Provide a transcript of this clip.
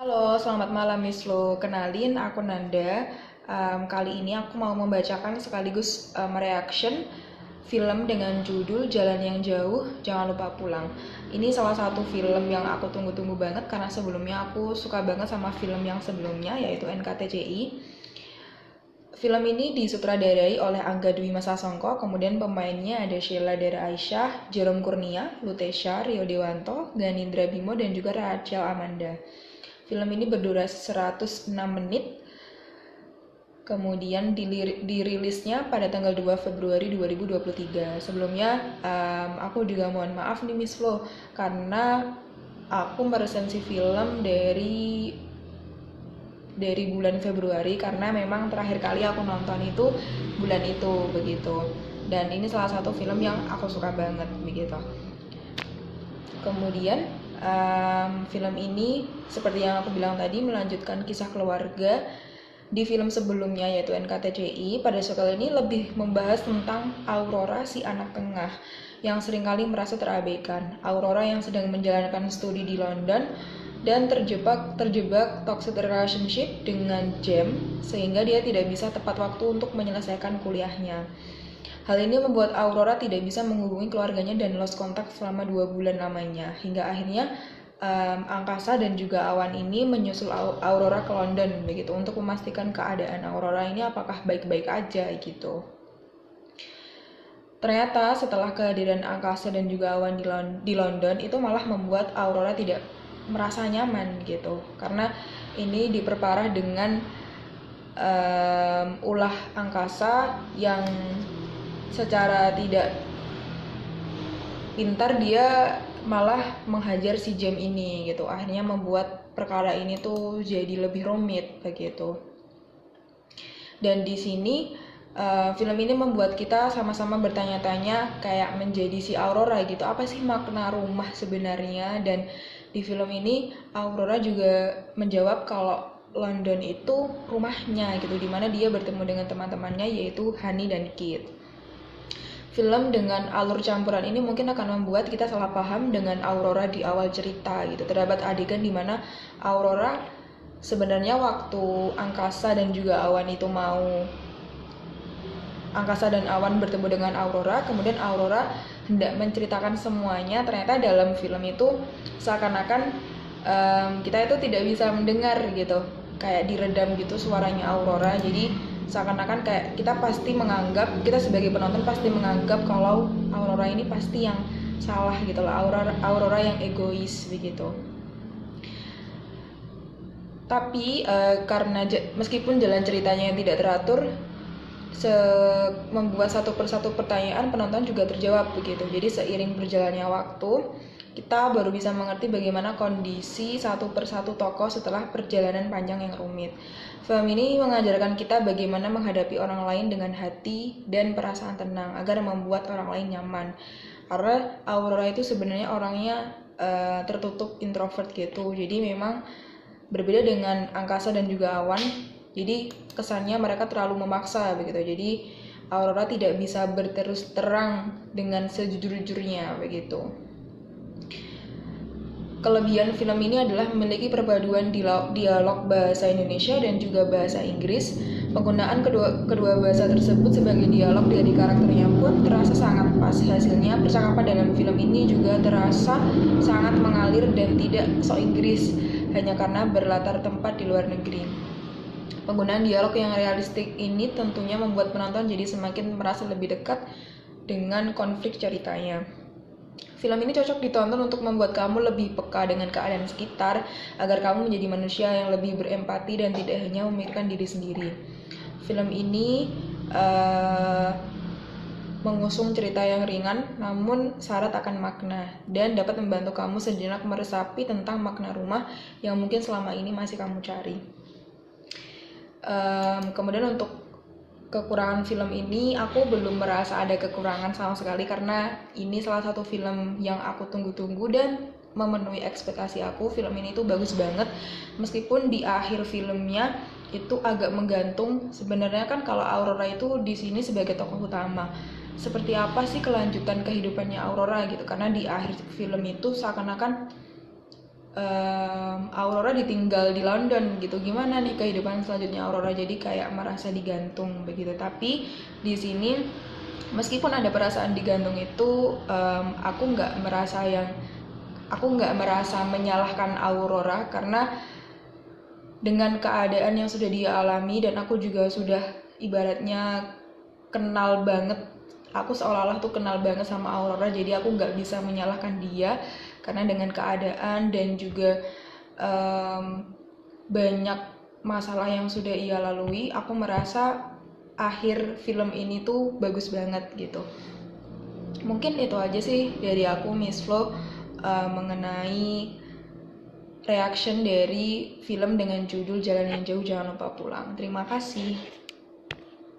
Halo, selamat malam Miss Lo. Kenalin, aku Nanda. Kali ini aku mau membacakan sekaligus mereaction film dengan judul Jalan yang Jauh, Jangan Lupa Pulang. Ini salah satu film yang aku tunggu-tunggu banget karena sebelumnya aku suka banget sama film yang sebelumnya yaitu NKTCI. Film ini disutradarai oleh Angga Dwi Masa Songko, kemudian pemainnya ada Sheila Dara Aisyah, Jerome Kurnia, Lutesha, Rio Dewanto, Ganindra Bimo, dan juga Rachel Amanda. Film ini berdurasi 106 menit, kemudian dirilisnya pada tanggal 2 Februari 2023. Sebelumnya, aku juga mohon maaf nih Miss Flo, karena aku meresensi film dari bulan Februari karena memang terakhir kali aku nonton itu bulan itu begitu. Dan ini salah satu film yang aku suka banget begitu. Kemudian film ini seperti yang aku bilang tadi melanjutkan kisah keluarga di film sebelumnya yaitu NKTCI. Pada sekali ini lebih membahas tentang Aurora, si anak tengah yang seringkali merasa terabaikan. Aurora yang sedang menjalankan studi di London dan terjebak toxic relationship dengan Jem sehingga dia tidak bisa tepat waktu untuk menyelesaikan kuliahnya. Hal ini membuat Aurora tidak bisa menghubungi keluarganya dan lost contact selama 2 bulan lamanya. Hingga akhirnya Angkasa dan juga Awan ini menyusul Aurora ke London begitu untuk memastikan keadaan Aurora ini apakah baik-baik aja gitu. Ternyata setelah kehadiran Angkasa dan juga Awan di London itu malah membuat Aurora tidak merasa nyaman gitu. Karena ini diperparah dengan ulah Angkasa yang secara tidak pintar dia malah menghajar si Jem ini gitu. Akhirnya membuat perkara ini tuh jadi lebih rumit begitu. Dan di sini film ini membuat kita sama-sama bertanya-tanya kayak menjadi si Aurora gitu. Apa sih makna rumah sebenarnya? Dan di film ini Aurora juga menjawab kalau London itu rumahnya gitu, dimana dia bertemu dengan teman-temannya yaitu Honey dan Kit. Film dengan alur campuran ini mungkin akan membuat kita salah paham dengan Aurora di awal cerita gitu. Terdapat adegan di mana Aurora sebenarnya waktu Angkasa dan juga Awan itu Angkasa dan Awan bertemu dengan Aurora, kemudian Aurora hendak menceritakan semuanya. Ternyata dalam film itu seakan-akan kita itu tidak bisa mendengar gitu, kayak diredam gitu suaranya Aurora. Jadi seakan-akan kayak kita sebagai penonton pasti menganggap kalau Aurora ini pasti yang salah gitu lah, Aurora yang egois begitu. Tapi karena meskipun jalan ceritanya yang tidak teratur, membuat satu persatu pertanyaan penonton juga terjawab begitu. Jadi seiring berjalannya waktu, kita baru bisa mengerti bagaimana kondisi satu persatu tokoh setelah perjalanan panjang yang rumit. Film ini mengajarkan kita bagaimana menghadapi orang lain dengan hati dan perasaan tenang agar membuat orang lain nyaman. Karena Aurora itu sebenarnya orangnya tertutup, introvert gitu. Jadi memang berbeda dengan Angkasa dan juga Awan. Jadi kesannya mereka terlalu memaksa begitu. Jadi Aurora tidak bisa berterus terang dengan sejujur-jujurnya begitu. Kelebihan film ini adalah memiliki perpaduan dialog bahasa Indonesia dan juga bahasa Inggris. Penggunaan kedua bahasa tersebut sebagai dialog dari karakternya pun terasa sangat pas. Hasilnya percakapan dalam film ini juga terasa sangat mengalir dan tidak sok Inggris hanya karena berlatar tempat di luar negeri. Penggunaan dialog yang realistik ini tentunya membuat penonton jadi semakin merasa lebih dekat dengan konflik ceritanya. Film ini cocok ditonton untuk membuat kamu lebih peka dengan keadaan sekitar agar kamu menjadi manusia yang lebih berempati dan tidak hanya memikirkan diri sendiri. Film ini mengusung cerita yang ringan namun syarat akan makna dan dapat membantu kamu sejenak meresapi tentang makna rumah yang mungkin selama ini masih kamu cari. Kemudian untuk kekurangan film ini, aku belum merasa ada kekurangan sama sekali karena ini salah satu film yang aku tunggu-tunggu dan memenuhi ekspektasi aku. Film ini tuh bagus banget meskipun di akhir filmnya itu agak menggantung. Sebenarnya kan kalau Aurora itu di sini sebagai tokoh utama, seperti apa sih kelanjutan kehidupannya Aurora gitu, karena di akhir film itu seakan-akan Aurora ditinggal di London gitu, gimana nih kehidupan selanjutnya Aurora, jadi kayak merasa digantung begitu. Tapi di sini meskipun ada perasaan digantung itu, aku nggak merasa menyalahkan Aurora, karena dengan keadaan yang sudah dia alami dan aku juga sudah ibaratnya kenal banget, aku seolah-olah tuh kenal banget sama Aurora, jadi aku nggak bisa menyalahkan dia karena dengan keadaan dan juga banyak masalah yang sudah ia lalui, aku merasa akhir film ini tuh bagus banget gitu. Mungkin itu aja sih dari aku, Miss Flo, mengenai reaction dari film dengan judul Jalan yang Jauh Jangan Lupa Pulang. Terima kasih.